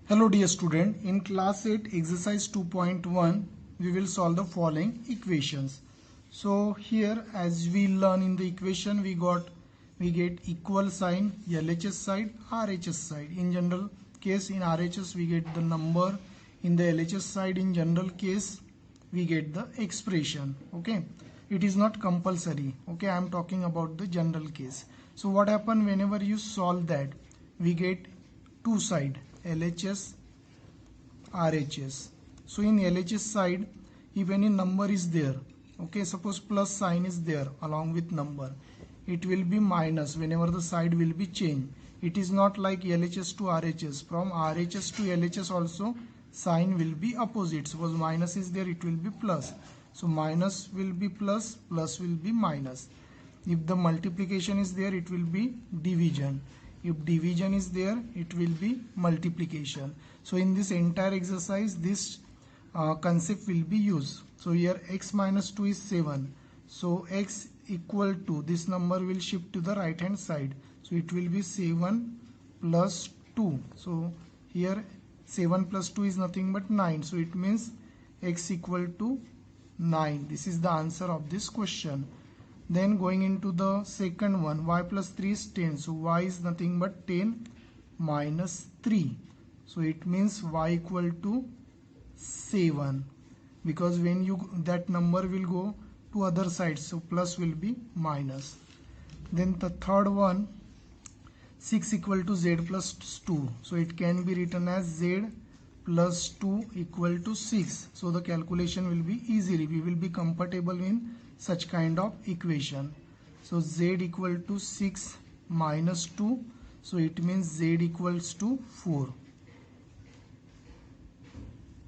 Hello dear student, in class 8 exercise 2.1 we will solve the following equations. So here as we learn in the equation we get equal sign LHS side, RHS side. In general case in RHS we get the number, in the LHS side in general case we get the expression. Okay, it is not compulsory. Okay, I am talking about the general case. So what happen whenever you solve that, we get two side LHS, RHS. So in LHS side, if any number is there, okay, suppose plus sign is there along with number, it will be minus whenever the side will be changed. It is not like LHS to RHS. From RHS to LHS also sign will be opposite. Suppose minus is there, it will be plus. So minus will be plus, plus will be minus. If the multiplication is there, it will be division. If division is there, it will be multiplication. So in this entire exercise, this concept will be used. So here x minus 2 is 7. So x equal to, this number will shift to the right hand side. So it will be 7 plus 2. So here 7 plus 2 is nothing but 9. So it means x equal to 9. This is the answer of this question. Then going into the second one, y plus 3 is 10. So y is nothing but 10 minus 3. So it means y equal to 7. Because when that number will go to other side, so plus will be minus. Then the third one, 6 equal to z plus 2. So it can be written as z plus 2 equal to 6. So the calculation will be easily. We will be comfortable in such kind of equation. So z equal to 6 minus 2. So it means z equals to 4.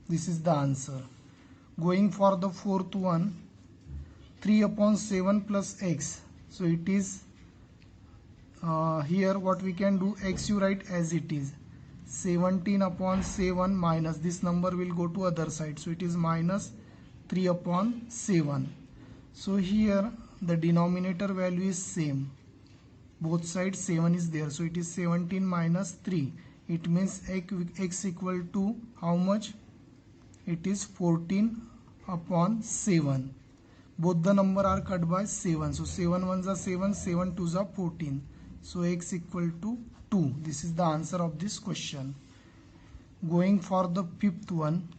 This is the answer. Going for the fourth one, 3 upon 7 plus x. So it is here what we can do, x you write as it is. 17 upon 7 minus, this number will go to other side. So it is minus 3 upon 7. So here the denominator value is same. Both sides 7 is there. So it is 17 minus 3. It means x equal to how much? It is 14 upon 7. Both the number are cut by 7. So 7 ones are 7, 7 twos are 14. So x equal to 2. This is the answer of this question. Going for the fifth one,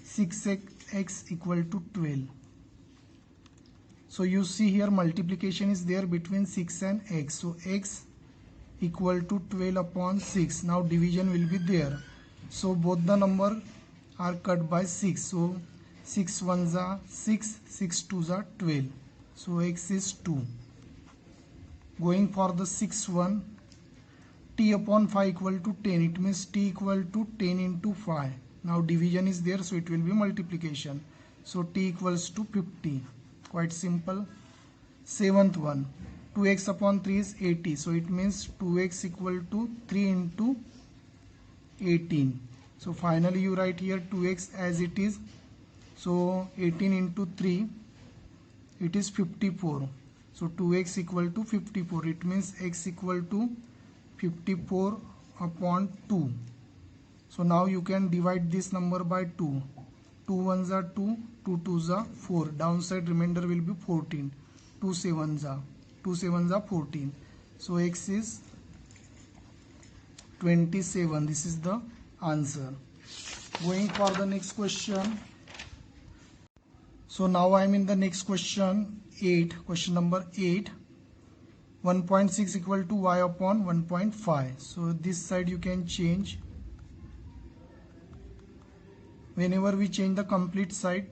6x equal to 12. So you see here multiplication is there between 6 and x. So x equal to 12 upon 6. Now division will be there. So both the number are cut by 6. So 6 ones are 6, 6 twos are 12. So x is 2. Going for the sixth one, t upon 5 equal to 10. It means t equal to 10 into 5. Now division is there, so it will be multiplication. So t equals to 50. Quite simple. Seventh one, 2x upon 3 is 80. So it means 2x equal to 3 into 18. So finally you write here 2x as it is. So 18 into 3, it is 54. So 2x equal to 54. It means x equal to 54 upon 2. So now you can divide this number by 2. 2 ones are 2, 2 twos are 4. Downside remainder will be 14. 2 sevens are 14. So x is 27. This is the answer. Going for the next question. So now I am in the next question 8. Question number 8. 1.6 equal to y upon 1.5. So this side you can change. Whenever we change the complete side,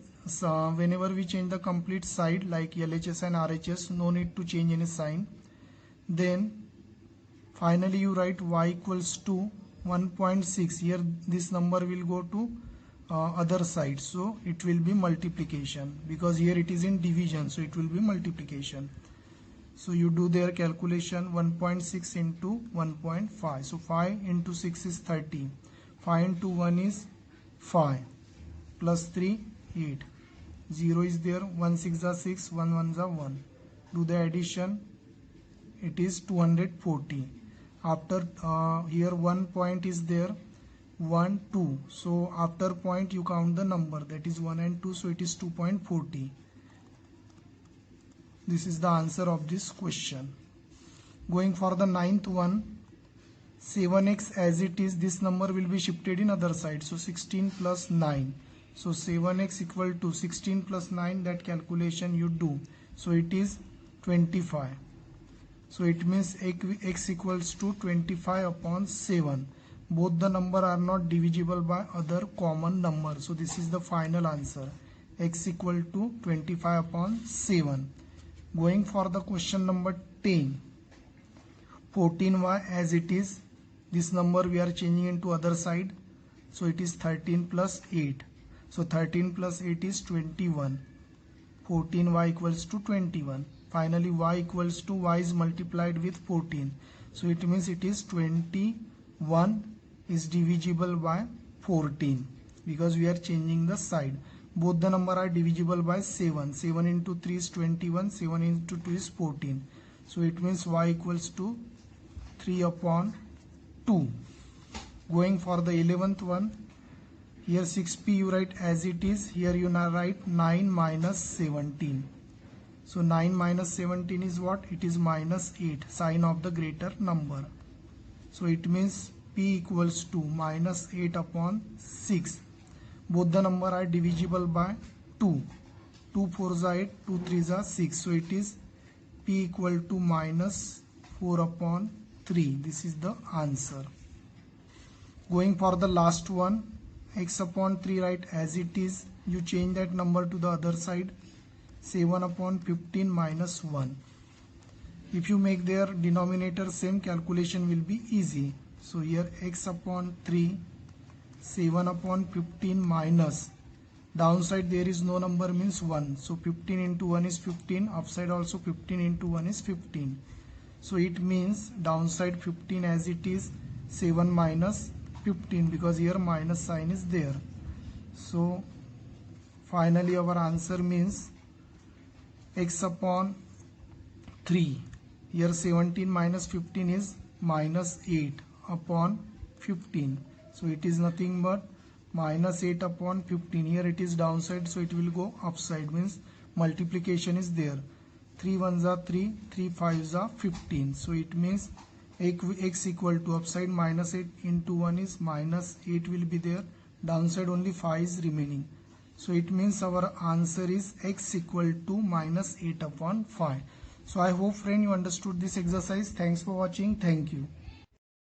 like LHS and RHS, no need to change any sign. Then finally you write y equals to 1.6. Here this number will go to other side. So it will be multiplication, because here it is in division. So it will be multiplication. So you do their calculation, 1.6 into 1.5. So 5 into 6 is 30. 5 into 1 is 5. Plus 3, 8. 0 is there. 1 6 are 6. 1 1 are 1. Do the addition. It is 240. After here 1 point is there. 1 2. So after point you count the number, that is 1 and 2, so it is 2.40. This is the answer of this question. Going for the ninth one, 7x as it is, this number will be shifted in other side, so 16 plus 9. So 7x equal to 16 plus 9, that calculation you do, so it is 25. So it means x equals to 25 upon 7. Both the number are not divisible by other common number, so this is the final answer, x equal to 25 upon 7. Going for the question number 10, 14y as it is, this number we are changing into other side, so it is 13 plus 8. So 13 plus 8 is 21. 14y equals to 21. Finally y equals to, y is multiplied with 14, so it means it is 21 is divisible by 14, because we are changing the side. Both the number are divisible by 7. 7 into 3 is 21, 7 into 2 is 14. So it means y equals to 3 upon 2. Going for the 11th one, here 6p you write as it is, here you now write 9 minus 17. So 9 minus 17 is what? It is minus 8, sign of the greater number. So it means p equals to minus 8 upon 6. Both the number are divisible by 2. 2 4s are 8, 2 3s are 6. So it is p equal to minus 4 upon 3. This is the answer. Going for the last one, x upon 3 write as it is. You change that number to the other side. 7 upon 15 minus 1. If you make their denominator same, calculation will be easy. So here x upon 3, 7 upon 15 minus, downside there is no number means 1. So 15 into 1 is 15, upside also 15 into 1 is 15. So it means downside 15 as it is, 7 minus 15, because here minus sign is there. So finally our answer means x upon 3. Here 17 minus 15 is minus 8 upon 15. So it is nothing but minus 8 upon 15. Here it is downside, so it will go upside, means multiplication is there. 3 ones are 3, 3 5s are 15. So it means x equal to, upside minus 8 into 1 is minus 8 will be there, downside only 5 is remaining. So it means our answer is x equal to minus 8 upon 5. So I hope friend you understood this exercise. Thanks for watching. Thank you.